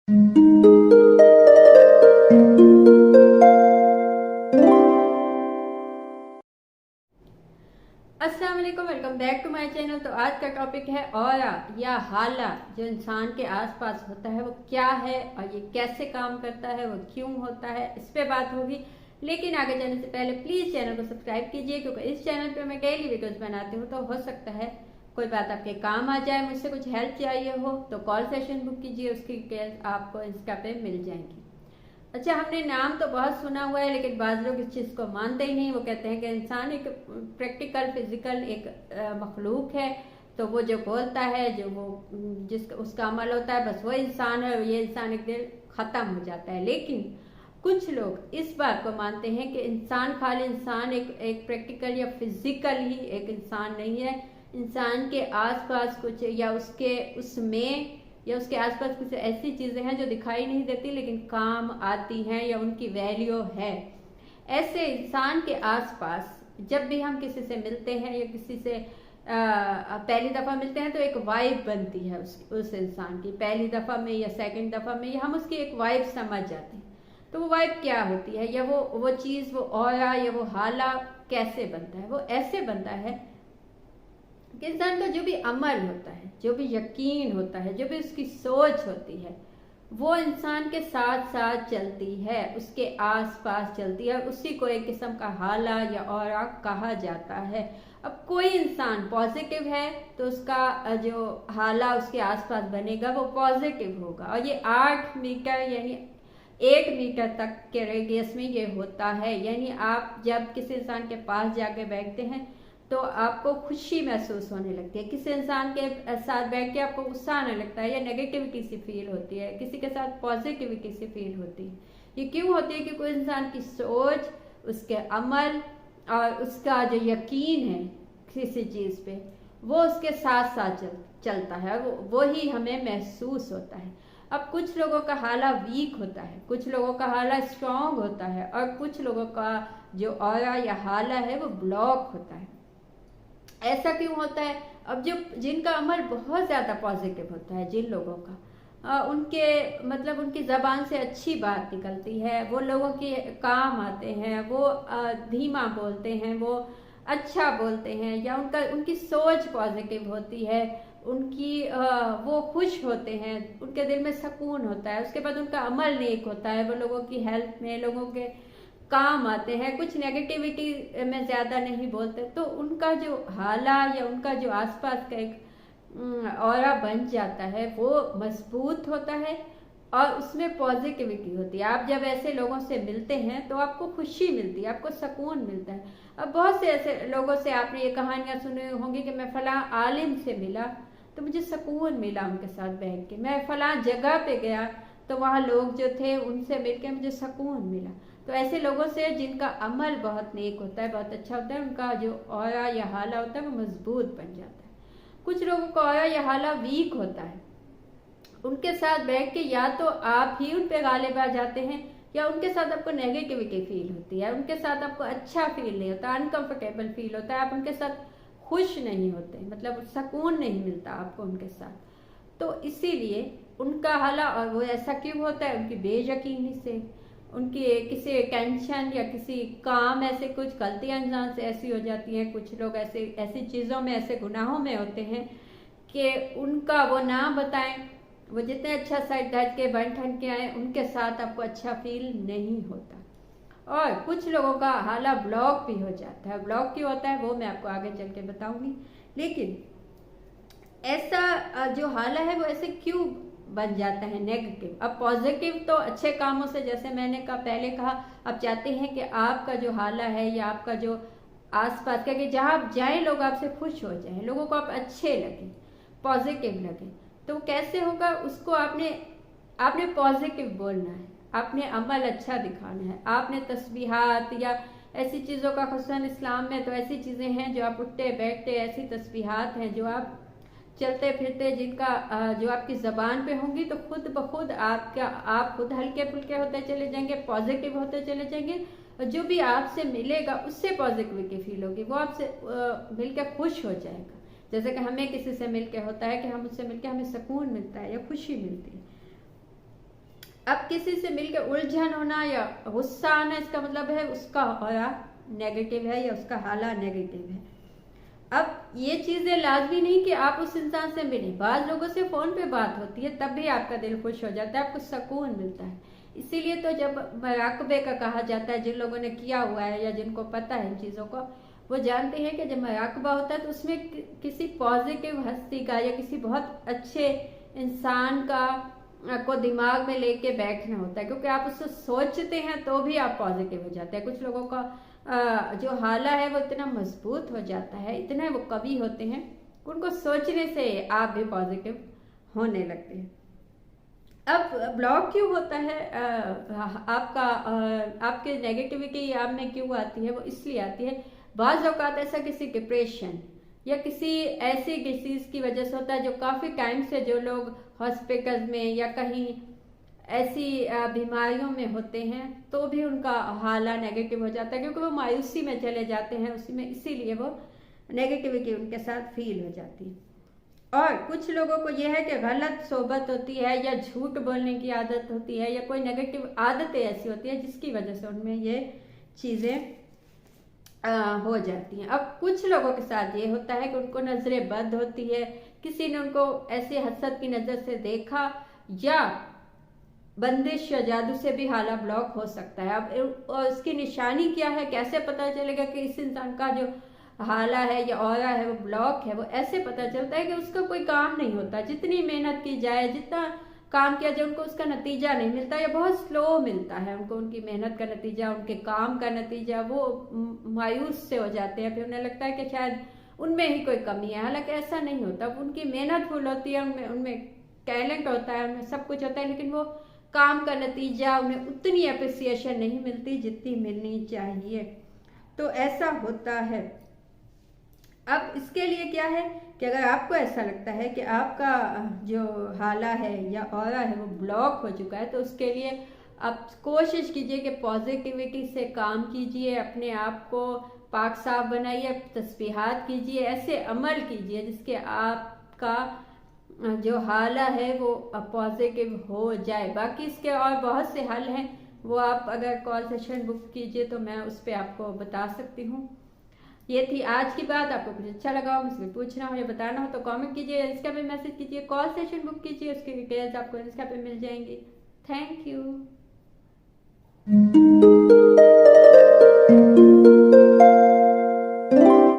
अस्सलाम वालेकुम, welcome back to my channel. तो आज का टॉपिक है ऑरा या हाला, जो इंसान के आसपास होता है वो क्या है और ये कैसे काम करता है, वो क्यों होता है, इस पे बात होगी। लेकिन आगे जाने से पहले प्लीज चैनल को सब्सक्राइब कीजिए, क्योंकि इस चैनल पे मैं डेली वीडियोस बनाती हूँ। तो हो सकता है कोई बात आपके काम आ जाए, मुझसे कुछ हेल्प चाहिए हो तो कॉल सेशन बुक कीजिए, उसकी डिटेल्स आपको इंस्टा पे मिल जाएंगी। अच्छा, हमने नाम तो बहुत सुना हुआ है, लेकिन बाज़ लोग इस चीज़ को मानते ही नहीं। वो कहते हैं कि इंसान एक प्रैक्टिकल फिजिकल एक मखलूक है, तो वो जो बोलता है, जो वो जिसका उसका अमल होता है, बस वो इंसान है, ये इंसान एक दिन ख़त्म हो जाता है। लेकिन कुछ लोग इस बात को मानते हैं कि इंसान खाली इंसान एक प्रैक्टिकल या फिजिकल ही एक इंसान नहीं है। इंसान के आसपास कुछ या उसके उसमें या उसके आसपास कुछ ऐसी चीजें हैं जो दिखाई नहीं देती लेकिन काम आती हैं या उनकी वैल्यू है। ऐसे इंसान के आसपास जब भी हम किसी से मिलते हैं या किसी से पहली दफा मिलते हैं तो एक वाइब बनती है उस इंसान की। पहली दफा में या सेकंड दफा में या हम उसकी एक वाइब समझ जाते हैं। तो वो वाइब क्या होती है, या वो चीज, वो ऑरा या वो हाला कैसे बनता है? वो ऐसे बनता है कि इंसान का जो भी अमल होता है, जो भी यकीन होता है, जो भी उसकी सोच होती है, वो इंसान के साथ साथ चलती है, उसके आस पास चलती है। उसी को एक किस्म का हाला या ऑरा कहा जाता है। अब कोई इंसान पॉजिटिव है तो उसका जो हाला उसके आसपास बनेगा वो पॉजिटिव होगा, और ये 8 मीटर यानी 1 मीटर तक के रेडियस में ये होता है। यानी आप जब किसी इंसान के पास जाके बैठते हैं तो आपको खुशी महसूस होने लगती है। किसी इंसान के साथ बैठ के आपको गुस्सा आने लगता है या नेगेटिविटी सी फील होती है, किसी के साथ पॉजिटिविटी सी फील होती है। ये क्यों होती है? कि कोई इंसान की सोच, उसके अमल और उसका जो यकीन है किसी चीज़ पे, वो उसके साथ साथ चलता है, वो ही हमें महसूस होता है। अब कुछ लोगों का हाला वीक होता है, कुछ लोगों का हाला स्ट्रांग होता है, और कुछ लोगों का जो ऑरा या हाला है वो ब्लॉक होता है। ऐसा क्यों होता है? अब जो जिनका अमल बहुत ज़्यादा पॉजिटिव होता है, जिन लोगों का उनके मतलब उनकी ज़बान से अच्छी बात निकलती है, वो लोगों के काम आते हैं, वो धीमा बोलते हैं, वो अच्छा बोलते हैं, या उनकी सोच पॉजिटिव होती है, वो खुश होते हैं, उनके दिल में सुकून होता है, उसके बाद उनका अमल नेक होता है, वो लोगों की हेल्प में, लोगों के काम आते हैं, कुछ नेगेटिविटी में ज़्यादा नहीं बोलते, तो उनका जो हाला या उनका जो आसपास का एक ऑरा बन जाता है वो मजबूत होता है और उसमें पॉजिटिविटी होती है। आप जब ऐसे लोगों से मिलते हैं तो आपको खुशी मिलती है, आपको सुकून मिलता है। अब बहुत से ऐसे लोगों से आपने ये कहानियाँ सुनी होंगी कि मैं फलां आलिम से मिला तो मुझे सुकून मिला उनके साथ बैठ के, मैं फलां जगह पे गया तो वहाँ लोग जो थे उनसे मिलकर मुझे सुकून मिला। तो ऐसे लोगों से जिनका अमल बहुत नेक होता है, बहुत अच्छा होता है, उनका जो ऑरा या हाला होता है वो मजबूत बन जाता है। कुछ लोगों का ऑरा या हाला वीक होता है, उनके साथ बैठ के या तो आप ही उन पे गालिब आ जाते हैं या उनके साथ आपको नेगेटिविटी फील होती है, उनके साथ आपको अच्छा फील नहीं होता, अनकंफर्टेबल फील होता है, आप उनके साथ खुश नहीं होते, मतलब सुकून नहीं मिलता आपको उनके साथ। तो इसीलिए उनका हाला, और वो ऐसा क्यों होता है? उनकी बेयकीनी से, उनकी किसी टेंशन या किसी काम, ऐसे कुछ गलतियां इंसान से ऐसी हो जाती हैं। कुछ लोग ऐसी चीज़ों में, ऐसे गुनाहों में होते हैं कि उनका वो ना बताएं, वो जितने अच्छा साइड ढट के बन ठन के आए, उनके साथ आपको अच्छा फील नहीं होता। और कुछ लोगों का हाला ब्लॉक भी हो जाता है। ब्लॉक क्यों होता है वो मैं आपको आगे चल के बताऊंगी। लेकिन ऐसा जो हाला है वो ऐसे क्यों बन जाता है नेगेटिव? अब पॉजिटिव तो अच्छे कामों से, जैसे मैंने पहले कहा, आप चाहते हैं कि आपका जो हाला है या आपका जो आसपास का, कि जहाँ आप जाएं लोग आपसे खुश हो जाएं, लोगों को आप अच्छे लगे, पॉजिटिव लगे। तो कैसे होगा? उसको आपने पॉजिटिव बोलना है, आपने अमल अच्छा दिखाना है, आपने तस्बीहात या ऐसी चीज़ों का, खुसूसन इस्लाम में तो ऐसी चीज़ें हैं जो आप उठते बैठते, ऐसी तस्बीहात हैं जो आप चलते फिरते, जिनका जो आपकी ज़बान पे होंगी, तो खुद ब खुद आप खुद हल्के फुल्के होते चले जाएंगे, पॉजिटिव होते चले जाएंगे, और जो भी आपसे मिलेगा उससे पॉजिटिविटी फील होगी, वो आपसे मिलकर खुश हो जाएगा। जैसे कि हमें किसी से मिलके होता है कि हम उससे मिलके हमें सुकून मिलता है या खुशी मिलती है। अब किसी से मिलकर उलझन होना या गुस्सा आना, इसका मतलब है उसका ऑरा नेगेटिव है या उसका हाला नेगेटिव है। अब ये चीजें लाजमी नहीं कि आप उस इंसान से मिलें, बाज लोगों से फोन पे बात होती है तब भी आपका दिल खुश हो जाता है, आपको सुकून मिलता है। इसीलिए तो जब मराकबे का कहा जाता है, जिन लोगों ने किया हुआ है या जिनको पता है इन चीज़ों को, वो जानते हैं कि जब मराकबा होता है तो उसमें किसी पॉजिटिव हस्ती का या किसी बहुत अच्छे इंसान का को दिमाग में लेके बैठना होता है, क्योंकि आप उसको सोचते हैं तो भी आप पॉजिटिव हो जाते हैं। कुछ लोगों का जो हाला है वो इतना मजबूत हो जाता है, इतने वो कवि होते हैं, उनको सोचने से आप भी पॉजिटिव होने लगते हैं। अब ब्लॉक क्यों होता है आपका आपके नेगेटिविटी आप में क्यों आती है? वो इसलिए आती है, बाज़ औक़ात ऐसा किसी डिप्रेशन या किसी ऐसी डिसीज़ की वजह से होता है जो काफ़ी टाइम से जो लोग हॉस्पिटल में या कहीं ऐसी बीमारियों में होते हैं तो भी उनका हाला नेगेटिव हो जाता है, क्योंकि वो मायूसी में चले जाते हैं उसी में, इसीलिए वो नेगेटिविटी उनके साथ फील हो जाती है। और कुछ लोगों को यह है कि गलत सोबत होती है या झूठ बोलने की आदत होती है या कोई नेगेटिव आदतें ऐसी होती है जिसकी वजह से उनमें ये चीज़ें हो जाती हैं। अब कुछ लोगों के साथ ये होता है कि उनको नज़रें बद होती है, किसी ने उनको ऐसे हसद की नज़र से देखा या बंदिश या जादू से भी हाला ब्लॉक हो सकता है। अब उसकी निशानी क्या है, कैसे पता चलेगा कि इस इंसान का जो हाला है या ऑरा है वो ब्लॉक है? वो ऐसे पता चलता है कि उसका कोई काम नहीं होता, जितनी मेहनत की जाए, जितना काम किया जाए, उनको उसका नतीजा नहीं मिलता या बहुत स्लो मिलता है उनको, उनकी मेहनत का नतीजा, उनके काम का नतीजा। वो मायूस से हो जाते हैं, फिर उन्हें लगता है कि शायद उनमें ही कोई कमी है, हालांकि ऐसा नहीं होता। उनकी मेहनत फुल होती है, उनमें टैलेंट होता है, उनमें सब कुछ होता है, लेकिन वो काम का नतीजा उन्हें उतनी अप्रिसिएशन नहीं मिलती जितनी मिलनी चाहिए। तो ऐसा होता है। अब इसके लिए क्या है कि अगर आपको ऐसा लगता है कि आपका जो हाला है या ऑरा है वो ब्लॉक हो चुका है, तो उसके लिए आप कोशिश कीजिए कि पॉजिटिविटी से काम कीजिए, अपने आप को पाक साफ बनाइए, तस्बीहात कीजिए, ऐसे अमल कीजिए जिसके आपका जो हाला है वो पॉजिटिव हो जाए। बाकी इसके और बहुत से हल हैं, वो आप अगर कॉल सेशन बुक कीजिए तो मैं उस पर आपको बता सकती हूँ। ये थी आज की बात। आपको कुछ अच्छा लगा हो, मुझसे पूछना हो या बताना हो तो कमेंट कीजिए, इंस्टा पे मैसेज कीजिए, कॉल सेशन बुक कीजिए, उसकी डिटेल्स आपको इंस्टा पे मिल जाएंगी। Thank you.